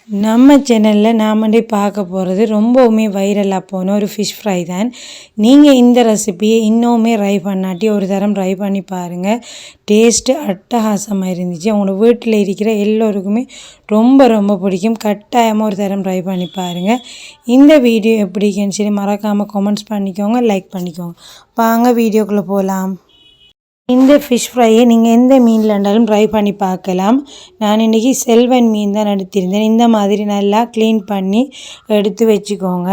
நம்ம சேனலில் நாம் பார்க்க போகிறது ரொம்பவுமே வைரலாக போன ஒரு ஃபிஷ் ஃப்ரை தான். நீங்கள் இந்த ரெசிபியை இன்னுமே ட்ரை பண்ணாட்டி ஒரு தரம் ட்ரை பண்ணி பாருங்கள். டேஸ்ட்டு அட்டகாசமாக இருந்துச்சு. உங்களோட வீட்டில் இருக்கிற எல்லோருக்குமே ரொம்ப ரொம்ப பிடிக்கும். கட்டாயமாக ஒரு தரம் ட்ரை பண்ணி பாருங்கள். இந்த வீடியோ எப்படின்னு சொல்லி மறக்காமல் கமெண்ட்ஸ் பண்ணிக்கோங்க, லைக் பண்ணிக்கோங்க. வாங்க வீடியோக்குள்ளே போகலாம். இந்த ஃபிஷ் ஃப்ரையை நீங்கள் எந்த மீனில் இருந்தாலும் ட்ரை பண்ணி பார்க்கலாம். நான் இன்றைக்கி செல்வன் மீன் தான் எடுத்திருந்தேன். இந்த மாதிரி நல்லா க்ளீன் பண்ணி எடுத்து வச்சுக்கோங்க.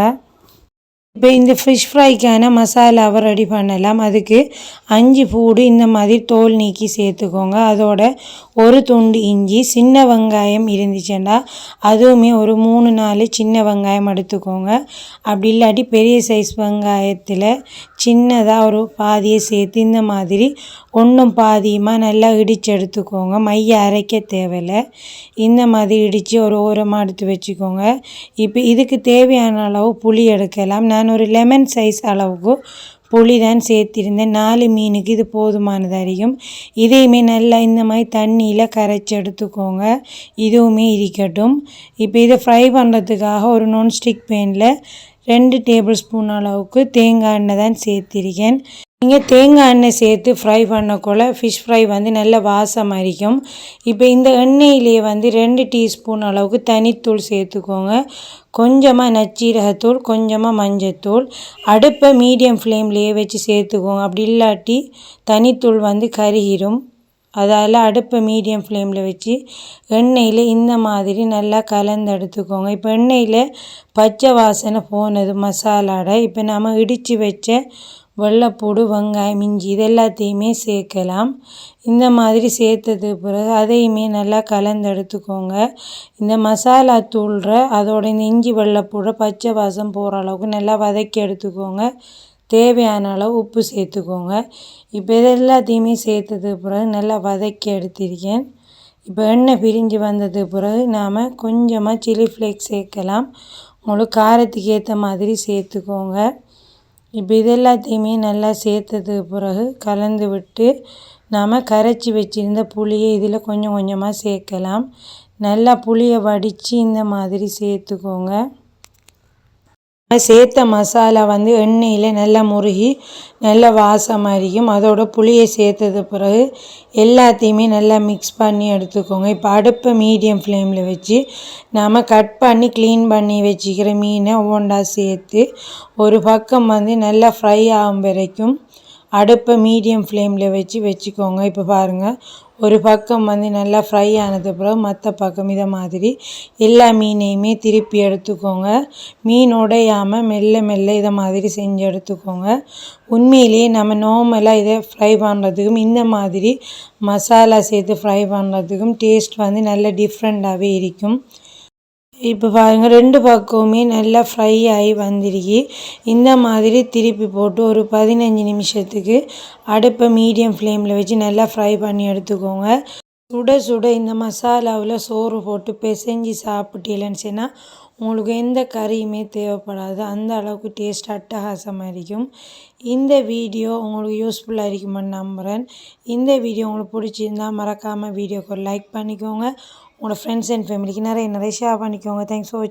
இப்போ இந்த ஃபிஷ் ஃப்ரைக்கான மசாலாவை ரெடி பண்ணலாம். அதுக்கு 5 பூடு இந்த மாதிரி தோல் நீக்கி சேர்த்துக்கோங்க. அதோட ஒரு துண்டு இஞ்சி, சின்ன வெங்காயம் இருந்துச்சுன்னா அதுவுமே ஒரு 3-4 சின்ன வெங்காயம் எடுத்துக்கோங்க. அப்படி இல்லாட்டி பெரிய சைஸ் வெங்காயத்தில் சின்னதாக ஒரு பாதியை சேர்த்து இந்த மாதிரி ஒன்றும் பாதியமாக நல்லா இடித்து எடுத்துக்கோங்க. மைய அரைக்க தேவையில்லை. இந்த மாதிரி இடித்து ஒரு ஓரமாக எடுத்து வச்சுக்கோங்க. இப்போ இதுக்கு தேவையான அளவு புளி எடுக்கலாம். நான் ஒரு லெமன் சைஸ் அளவுக்கு புளி தான் சேர்த்திருந்தேன். 4 மீனுக்கு இது போதுமானதாக இருக்கும். இதையுமே நல்லா இந்த மாதிரி தண்ணியில் கரைச்சி எடுத்துக்கோங்க. இதுவுமே இருக்கட்டும். இப்போ இதை ஃப்ரை பண்ணுறதுக்காக ஒரு நான்ஸ்டிக் பேனில் 2 டேபிள் ஸ்பூன் அளவுக்கு தேங்காய் எண்ணெய் தான் சேர்த்திருக்கேன். நீங்கள் தேங்காய் எண்ணெய் சேர்த்து ஃப்ரை பண்ணக்குள்ள ஃபிஷ் ஃப்ரை நல்ல வாசம் அரிக்கும். இப்போ இந்த எண்ணெயிலே 2 டீஸ்பூன் அளவுக்கு தனித்தூள் சேர்த்துக்கோங்க. கொஞ்சமாக நச்சீரகத்தூள், கொஞ்சமாக மஞ்சத்தூள். அடுப்பை மீடியம் ஃப்ளேம்லேயே வச்சு சேர்த்துக்கோங்க. அப்படி இல்லாட்டி தனித்தூள் கருகிரும். அதால் அடுப்பை மீடியம் ஃப்ளேமில் வச்சு எண்ணெயில் இந்த மாதிரி நல்லா கலந்து எடுத்துக்கோங்க. இப்போ எண்ணெயில் பச்சை வாசனை போனது மசாலாட. இப்போ நம்ம இடித்து வச்ச வெள்ளைப்பூடு, வெங்காயம், இஞ்சி இது எல்லாத்தையுமே சேர்க்கலாம். இந்த மாதிரி சேர்த்தது பிறகு அதையுமே நல்லா கலந்து எடுத்துக்கோங்க. இந்த மசாலா தூள்ற அதோட இந்த இஞ்சி வெள்ளைப்பூட பச்சை வாசம் போகிற அளவுக்கு நல்லா வதக்கி எடுத்துக்கோங்க. தேவையான அளவு உப்பு சேர்த்துக்கோங்க. இப்போ இது எல்லாத்தையுமே சேர்த்தது பிறகு நல்லா வதக்கி எடுத்திருக்கேன். இப்போ எண்ணெய் பிரிஞ்சு வந்தது பிறகு நாம் கொஞ்சமாக சில்லி ஃப்ளேக்ஸ் சேர்க்கலாம். உங்களுக்கு காரத்துக்கு ஏற்ற மாதிரி சேர்த்துக்கோங்க. இப்போ இது எல்லாத்தையுமே நல்லா சேர்த்தது பிறகு கலந்து விட்டு நாம் கரைச்சி வச்சுருந்த புளியை இதில் கொஞ்சம் கொஞ்சமாக சேர்க்கலாம். நல்லா புளியை வடித்து இந்த மாதிரி சேர்த்துக்கோங்க. சேர்த்த மசாலா எண்ணெயில் நல்லா முருகி நல்லா வாசமாக இருக்கும். அதோட புளியை சேர்த்தது பிறகு எல்லாத்தையுமே நல்லா மிக்ஸ் பண்ணி எடுத்துக்கோங்க. இப்போ அடுப்பை மீடியம் ஃப்ளேமில் வச்சு நாம் கட் பண்ணி க்ளீன் பண்ணி வச்சுக்கிற மீனை ஒவ்வொன்றா சேர்த்து ஒரு பக்கம் நல்லா ஃப்ரை ஆகும் வரைக்கும் அடுப்பை மீடியம் ஃப்ளேமில் வச்சுக்கோங்க. இப்போ பாருங்கள், ஒரு பக்கம் நல்லா ஃப்ரை ஆனது பிறகு மற்ற பக்கம் இதை மாதிரி எல்லா மீனையுமே திருப்பி எடுத்துக்கோங்க. மீன் உடையாமல் மெல்ல மெல்ல இதை மாதிரி செஞ்சு எடுத்துக்கோங்க. உண்மையிலேயே நம்ம நார்மலாக இதை ஃப்ரை பண்ணுறதுக்கும் இந்த மாதிரி மசாலா சேர்த்து ஃப்ரை பண்ணுறதுக்கும் டேஸ்ட் நல்ல டிஃப்ரெண்ட்டாகவே இருக்கும். இப்போ பாருங்கள், 2 பக்கமுமே நல்லா ஃப்ரை ஆகி வந்துருக்கு. இந்த மாதிரி திருப்பி போட்டு ஒரு 15 நிமிஷத்துக்கு அடுப்பை மீடியம் ஃப்ளேமில் வச்சு நல்லா ஃப்ரை பண்ணி எடுத்துக்கோங்க. சுட சுட இந்த மசாலாவில் சோறு போட்டு பிசைஞ்சு சாப்பிட்டீங்கன்னு சொன்னால் உங்களுக்கு எந்த கறியுமே தேவைப்படாது. அந்த அளவுக்கு டேஸ்ட் அட்டகாசமாக இருக்கும். இந்த வீடியோ உங்களுக்கு யூஸ்ஃபுல்லாக இருக்குமென்னு நம்புகிறேன். இந்த வீடியோ உங்களுக்கு பிடிச்சிருந்தால் மறக்காமல் வீடியோக்கு ஒரு லைக் பண்ணிக்கோங்க. உங்களோட ஃப்ரெண்ட்ஸ் அண்ட் ஃபேமிலிக்கு நிறைய ஷேர் பண்ணிக்கோங்க. தேங்க்ஸ் ஃபார் வாட்சிங்.